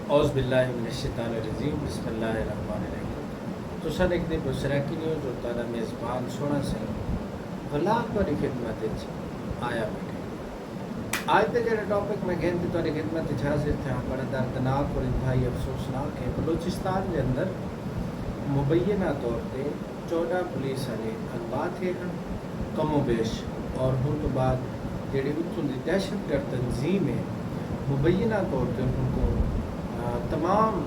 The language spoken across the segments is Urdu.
اعوذ باللہ من الشیطان الرجیم بسم اللہ الرحمن الرحیم تو سن ایک دن بسرا کی نیوز ہوتا ہے میزبان سونا سے غلاق والی خدمت آیا بیٹھے آج تے جڑے ٹاپک میں گھنتی تو خدمت حاضر تھے بڑا دردناک اور انتہائی افسوسناک ہے بلوچستان کے اندر مبینہ طور پہ 14 پولیس والے اغوا تھے کم و بیش اور ان تو بعد جڑی اتوں کی دہشت گرد تنظیم ہے مبینہ طور پہ ان کو تمام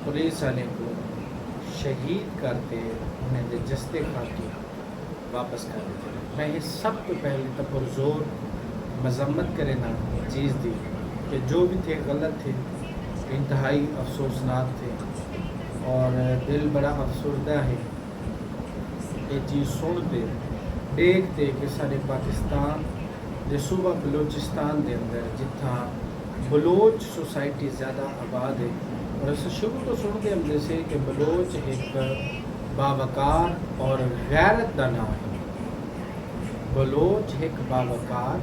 پولیس والے کو شہید کرتے انہیں دے جستے کھا کے واپس کر دیتے میں یہ سب تو پہلے تو پرزور مذمت کرے نا چیز دی کہ جو بھی تھے غلط تھے انتہائی افسوسناک تھے اور دل بڑا افسردہ ہے یہ چیز سنتے دیکھتے کہ سارے پاکستان دے صوبہ بلوچستان دے اندر جتھا بلوچ سوسائٹی زیادہ آباد ہے اور اس شروع تو سنتے ہم جیسے کہ بلوچ ایک باوقار اور غیرت دا نام ہے بلوچ ایک باوقار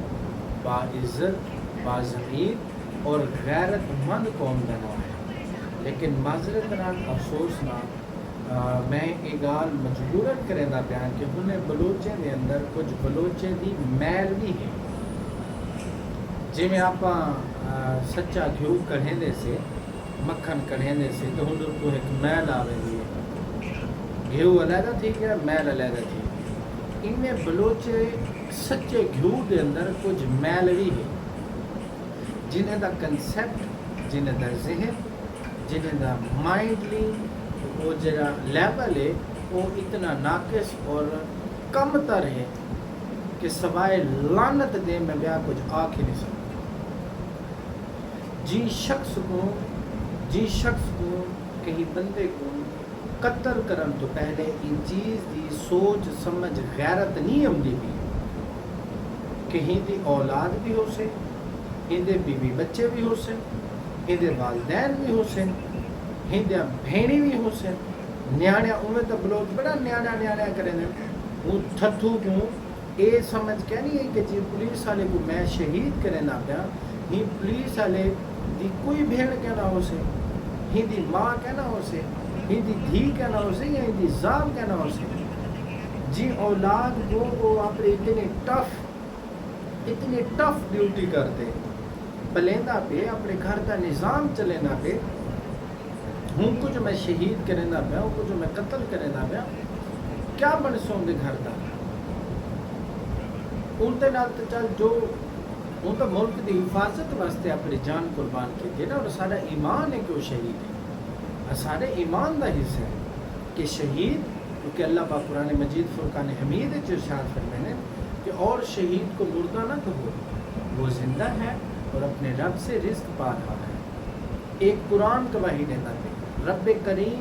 باعزت باضمیر اور غیرت مند قوم دا نام ہے لیکن معذرت نال افسوس نال میں یہ گال مجبورت کریں دا بیان کہ انہیں بلوچے دے اندر کچھ بلوچے دی میل بھی ہے جی میں آپ سچا گھیو کڑھیں سے مکھن کڑھیں سے تو ہن کو ایک میل آوے دی گھیو علیحدہ تھی گیا میل علیحدہ تھی ان میں بلوچے سچے گھیو دے اندر کچھ میل بھی ہے جنہیں دا کنسیپٹ جنہیں دا ذہن جنہیں دا مائنڈلی وہ جڑا لیول ہے وہ اتنا ناقص اور کم تر ہے کہ سوائے لعنت دے میں بیا کچھ آکھ ہی نہیں سکتا جی شخص کو کہیں بندے کو قتل کرن تو پہلے ان چیز دی سوچ سمجھ غیرت نہیں آمدی بھی کہیں دی اولاد بھی ہو سے ہندے بیوی بچے بھی ہو سے ہندے والدین بھی ہو سے ہندے بھینی بھی ہو سے نیاڑیاں اوے تو بلوچ بڑا نیاڑیاں کریں وہ تھتھو کو یہ سمجھ کے نہیں ہے کہ جی پولیس والے کو میں شہید کرے نہ پیا ہی پولیس والے دی کوئی بھیڑ کہنا ہو سے ہی دی ماں کہنا ہو سے ہی دی دھی کہنا ہو سے یا ہی دی زام کہنا ہو سے جی اولاد کو وہ اپنے اتنی ٹف ڈیوٹی کرتے پلیندہ پہ اپنے گھر کا نظام چلینا پہ ہوں کو جو میں شہید کریں نہ پیا ہوں کو جو میں قتل کریں نہ پیا کیا بن سوں دے گھر کا ان تے نال تے چل جو ان تو ملک دی حفاظت واسطے اپنی جان قربان کی تھی نا اور سارا ایمان ہے کہ وہ شہید ہے سارے ایمان دا حصہ ہے کہ شہید کیونکہ اللہ پاک قرآن مجید فرقان حمید جو ارشاد فرماتے ہیں کہ اور شہید کو مردہ نہ کہو وہ زندہ ہے اور اپنے رب سے رزق پا رہا ہے ایک قرآن گواہی دیتا ہے رب کریم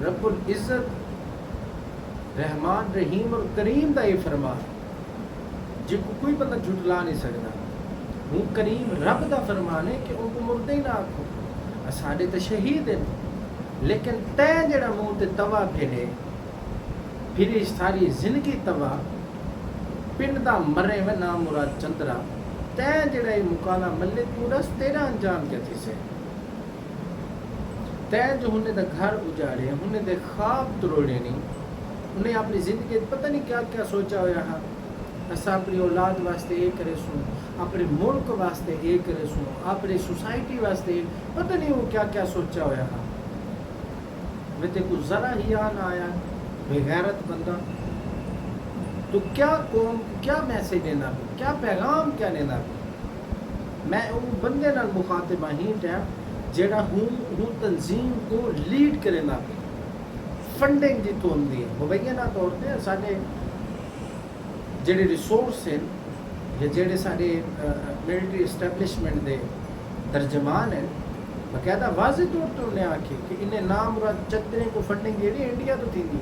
رب العزت رحمان رحیم اور کریم دا یہ فرمان جن کو کوئی بندہ جھٹلا نہیں سکتا وہ کریم رب دا فرمان ہے کہ ان کو مردے ہی نہ آکھو ساڈے تے شہید ہیں لیکن تے جڑا منہ تے توا پھیرے پھر ساری زندگی توا پنڈ دا مرے میں نام مراد چندرا تے جڑا یہ مکالا ملے تو رس تیرا انجام کیا تھی سے تے جو انہیں دا گھر اجاڑے انہیں دے خواب تروڑے نہیں انہیں اپنی زندگی پتہ نہیں کیا کیا سوچا ہوا ہے ایسا اپنی اولاد واسطے یہ کرے سوں اپنے ملک واسطے یہ کرے سوں اپنی سوسائٹی واسطے پتہ نہیں وہ کیا کیا سوچا ہوا ہے میں تے کچھ ذرا ہی آنا آیا بے غیرت بندہ تو کیا قوم کیا میسیج دینا بھی کیا پیغام کیا دینا بھی میں وہ بندے نال مخاطب ہی ٹائم جڑا ہوں تنظیم کو لیڈ کرے نہ بھی فنڈنگ جی تو ہوندی ہے مبینہ طور پہ سارے جڑے ریسورس ہیں یا جڑے سارے ملٹری اسٹیبلشمنٹ دے ترجمان ہیں باقاعدہ واضح طور پر انہیں آکھی کہ انہیں نام مراد چترے کو فنڈنگ دے رہی انڈیا تو تھی دی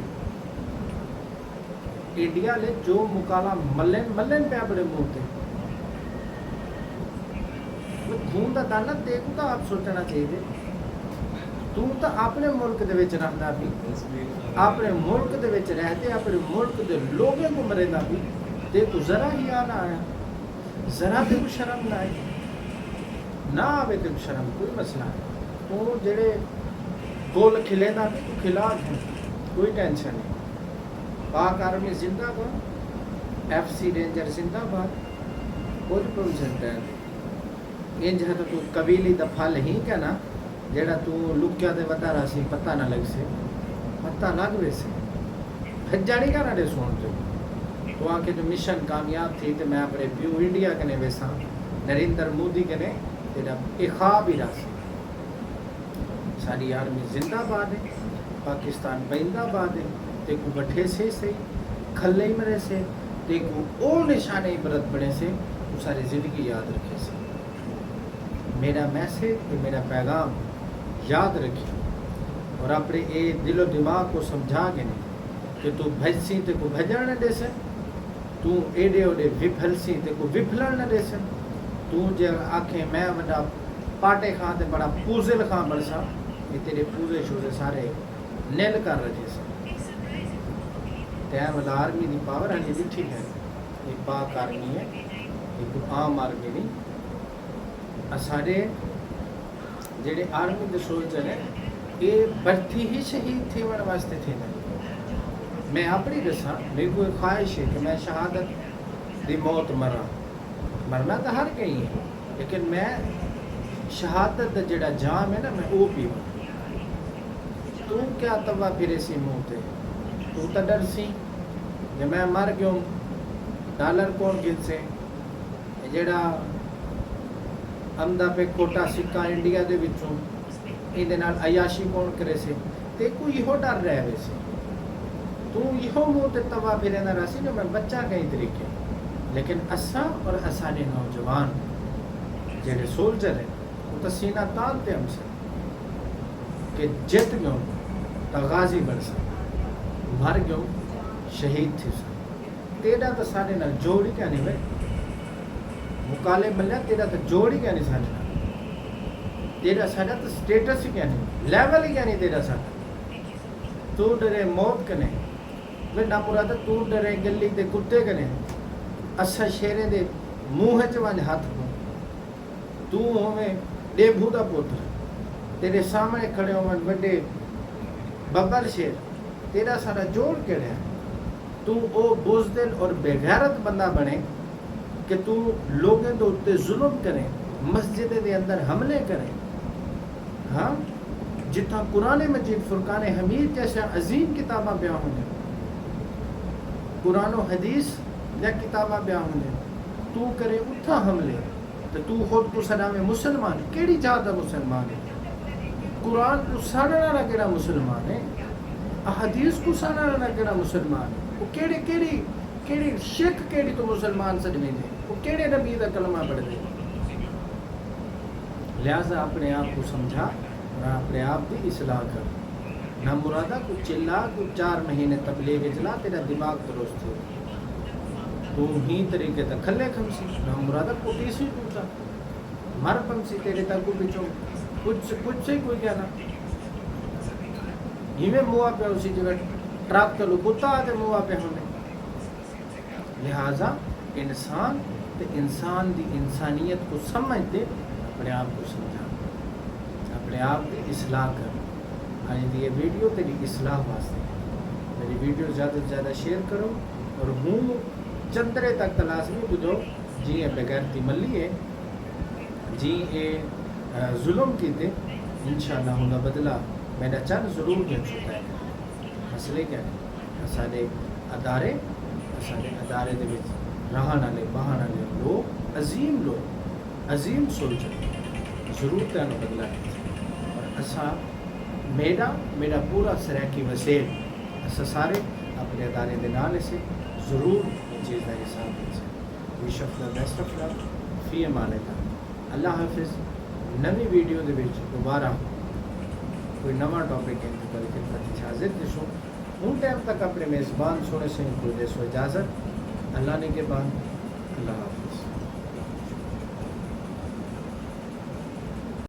انڈیا لے جو مکالا ملن پہ بڑے موتے خون دا دانا تے کو تو آپ سوچنا چاہیے تو اپنے ملک دے وچ رہندا بھی اپنے ملک دے وچ رہتے اپنے ملک دے لوگوں کو مریندا بھی تے تو ذرا ہی آنا آیا ذرا تے کو شرم نہ آئی نہ آوے تو شرم کوئی مسئلہ نہیں. تو جڑے گول کھلے نہ تو کھلا دیں, کوئی ٹینشن نہیں. پاک آرمی زندہ باد, ایف سی رینجر زندہ باد, کوئی پروجیکٹ ہے انج ہے تو قبیلی دا پھل ہی کہ نا جڑا تو لکیا دے ودا رہا سی پتہ نہ لگ سے, پتہ لگ ویسے بھجاڑی کا نہ سون تو آ کے جو مشن کامیاب تھی تو میں اپنے پیو انڈیا کنے ویسا نریندر مودی کنے تیرا خواب ہی رہا. ساری آرمی زندہ باد ہے, پاکستان بہندہ باد ہے, تے کو بٹھے سے کھلے ہی مرے سے, تے کو او نشانے عبرت بڑے سے تو ساری زندگی یاد رکھے سے. میرا میسیج تے میرا پیغام یاد رکھی اور اپنے اے دل و دماغ کو سمجھا کے نہیں کہ تو بھجسی تے کو بھجن نہ دے سے, تو ایڈے اوڈے وپھل سی تے کو وپھلن نہ دے سے, تو جے آکھیں میں وڈا پاٹے خان تے بڑا پوزل خان برسا, یہ تیرے پوزے شوزے سارے نیل کر رکھے سے. تیار والا آرمی دی پاور ہنی دکھی ہے, یہ پاک آرمی ہے, یہ کوئی عام آرمی نہیں. سارے جڑے آرمی دے سولجر ہیں یہ برتی ہی شہید تھے ون واسطے تھے. میں اپنی دساں میری کوئی خواہش ہے کہ میں شہادت دی موت مرنا تو ہر کہیں ہے, لیکن میں شہادت دا جڑا جام ہے نا میں وہ پیواں. تو کیا توا پھرے سی منہ تے, تو تا ڈر سی کہ میں مر گیا ڈالر کون گن سے, جڑا امدا پہ کھوٹا سکہ انڈیا دے وچوں این دے نال عیاشی کون کرے سے, تے کو یہو ڈر رہے وے سے. تو یہو منہ تے توا پھرے نہ رسی جو میں بچہ کئی طریقے. لیکن اساں اور اسانے نوجوان جڑے سولجر ہیں وہ تو سینہ تان تے ہم سے کہ جت گیوں تا غازی بن سا, مر گیوں شہید تھی سا. تیرا تو سارے نال جوڑی کیا نہیں بھائی مکالے ملیا, تیرا تو جوڑی کیا نہیں سارے نال, تیرا سارا تو سٹیٹس ہی کیا نہیں, لیول ہی کیا نہیں تیرا سارا. تو ڈرے موت کنے میں نہ مراد تو ڈرے گلی دے کتے کنے, اسا شیرے دے منہ چ ہاتھ کو, تو ہمیں ڈیبھو دا پوتر, تیرے سامنے کھڑے ہوئے بڑے ببر شیر, تیرا سارا جوڑ کیڑے ہیں. تو او بزدل اور بے غیرت بندہ بنے کہ تو لوگوں دے اتے ظلم کرے, مسجد دے اندر حملے کرے. ہاں جتنا قرآن مجید فرقان حمید جیسے عظیم کتاباں بیان ہونے, قرآن و حدیث یا کتاباں بیان ہونے, تو کرے اتھا حملے. تو خود کو سنا میں مسلمان کیڑی جات مسلمان ہے, قرآن کو ساڑھنا نہ کیڑا مسلمان ہے, حدیث کو ساڑھنا نہ کیڑا مسلمان ہے, وہ کیڑی شک کیڑی تو مسلمان سجنے دے, وہ کیڑے نبی دا کلمہ پڑھ دے. لہذا اپنے آپ کو سمجھا اور اپنے آپ کی اصلاح کر. نہ مرادہ کو چلا کو 4 مہینے تبلیغ اجلا تیرا دماغ درست ہو, تو ہی طریقے تک کھلے کھمسی, نہ مرادہ کو تیسری ٹوٹا مر پمسی تیرے تک کو بچوں کچھ سے ہی کوئی کہنا. ہی میں موا پہ اسی جگہ ٹرک تو کتا آتے موا پہ ہونے. لہٰذا انسان تے انسان دی انسانیت کو سمجھتے اپنے آپ کو سمجھا, اپنے آپ کی اصلاح کر. آج دی یہ ویڈیو تیری اصلاح واسطے, میری ویڈیو زیادہ سے زیادہ شیئر کرو اور ہوں چندرے تک تلازمی بجھو جی یہ بغیرتی ملی ہے, جی یہ ظلم کیتے انشاءاللہ ہوگا بدلہ میرا چند ضرور مل چکا ہے. مسئلے کیا ہے, سارے ادارے دے وچ رہن والے بہن والے لوگ عظیم سولجر ضرور تین بدلا ہے. اور اساں میرا پورا سریکی وسیل اساں سارے اپنے ادارے دے نال سے ضرور یہ چیز کا حساب دے. وش آف دا بیسٹ آف لک, فی امان اللہ. اللہ حافظ. نوی ویڈیو دے وچ دوبارہ کوئی نواں ٹاپک انتقال کے خدمت حاضر دسوں. ان ٹائم تک اپنے میزبان سونے سے کو دے سو اجازت. اللہ نے کے بعد اللہ حافظ.